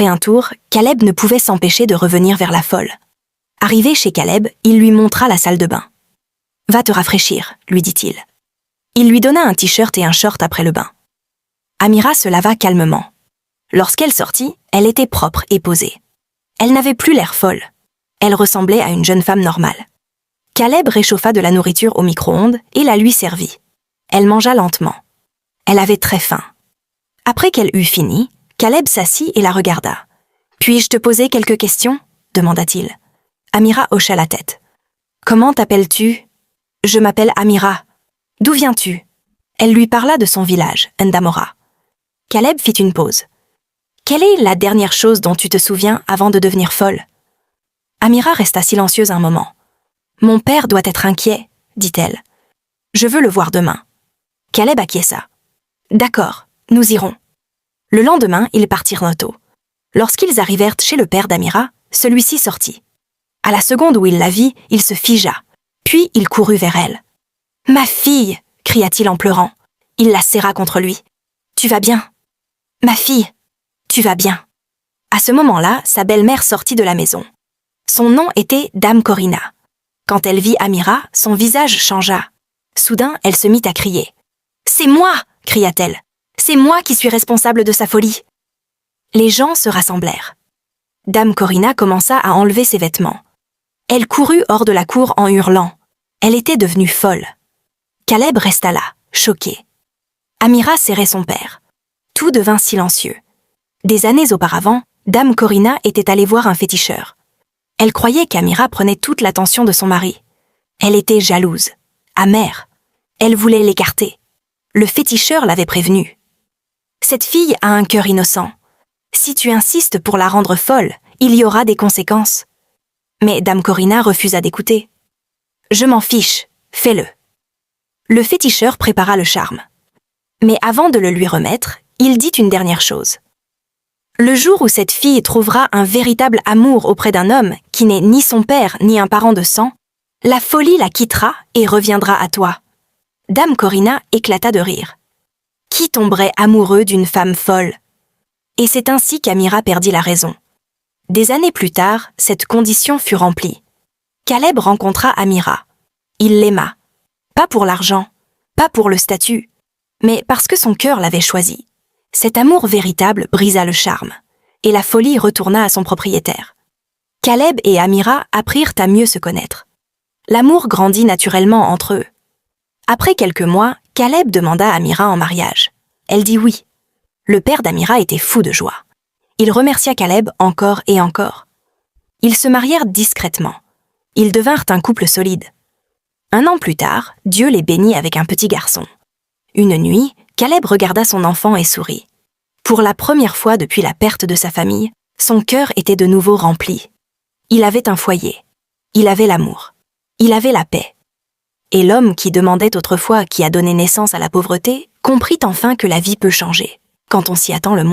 Après un tour, Caleb ne pouvait s'empêcher de revenir vers la folle. Arrivé chez Caleb, il lui montra la salle de bain. « Va te rafraîchir », lui dit-il. Il lui donna un t-shirt et un short après le bain. Amira se lava calmement. Lorsqu'elle sortit, elle était propre et posée. Elle n'avait plus l'air folle. Elle ressemblait à une jeune femme normale. Caleb réchauffa de la nourriture au micro-ondes et la lui servit. Elle mangea lentement. Elle avait très faim. Après qu'elle eut fini, Caleb s'assit et la regarda. « Puis-je te poser quelques questions ?» demanda-t-il. Amira hocha la tête. « Comment t'appelles-tu ?»« Je m'appelle Amira. »« D'où viens-tu » Elle lui parla de son village, Ndamora. Caleb fit une pause. « Quelle est la dernière chose dont tu te souviens avant de devenir folle ?» Amira resta silencieuse un moment. « Mon père doit être inquiet, » dit-elle. « Je veux le voir demain. » Caleb acquiesça. « D'accord, nous irons. » Le lendemain, ils partirent d'un tôt. Lorsqu'ils arrivèrent chez le père d'Amira, celui-ci sortit. À la seconde où il la vit, il se figea. Puis il courut vers elle. « Ma fille !» cria-t-il en pleurant. Il la serra contre lui. « Tu vas bien ?»« Ma fille, tu vas bien ?» À ce moment-là, sa belle-mère sortit de la maison. Son nom était Dame Corina. Quand elle vit Amira, son visage changea. Soudain, elle se mit à crier. « C'est moi !» cria-t-elle. « C'est moi qui suis responsable de sa folie !» Les gens se rassemblèrent. Dame Corina commença à enlever ses vêtements. Elle courut hors de la cour en hurlant. Elle était devenue folle. Caleb resta là, choqué. Amira serrait son père. Tout devint silencieux. Des années auparavant, Dame Corina était allée voir un féticheur. Elle croyait qu'Amira prenait toute l'attention de son mari. Elle était jalouse, amère. Elle voulait l'écarter. Le féticheur l'avait prévenue. « Cette fille a un cœur innocent. Si tu insistes pour la rendre folle, il y aura des conséquences. » Mais Dame Corina refusa d'écouter. « Je m'en fiche, fais-le. » Le féticheur prépara le charme. Mais avant de le lui remettre, il dit une dernière chose. « Le jour où cette fille trouvera un véritable amour auprès d'un homme qui n'est ni son père ni un parent de sang, la folie la quittera et reviendra à toi. » Dame Corina éclata de rire. Qui tomberait amoureux d'une femme folle? Et c'est ainsi qu'Amira perdit la raison. Des années plus tard, cette condition fut remplie. Caleb rencontra Amira. Il l'aima. Pas pour l'argent, pas pour le statut, mais parce que son cœur l'avait choisi. Cet amour véritable brisa le charme, et la folie retourna à son propriétaire. Caleb et Amira apprirent à mieux se connaître. L'amour grandit naturellement entre eux. Après quelques mois, Caleb demanda Amira en mariage. Elle dit oui. Le père d'Amira était fou de joie. Il remercia Caleb encore et encore. Ils se marièrent discrètement. Ils devinrent un couple solide. 1 an plus tard, Dieu les bénit avec un petit garçon. Une nuit, Caleb regarda son enfant et sourit. Pour la première fois depuis la perte de sa famille, son cœur était de nouveau rempli. Il avait un foyer. Il avait l'amour. Il avait la paix. Et l'homme qui demandait autrefois qui a donné naissance à la pauvreté comprit enfin que la vie peut changer, quand on s'y attend le moins.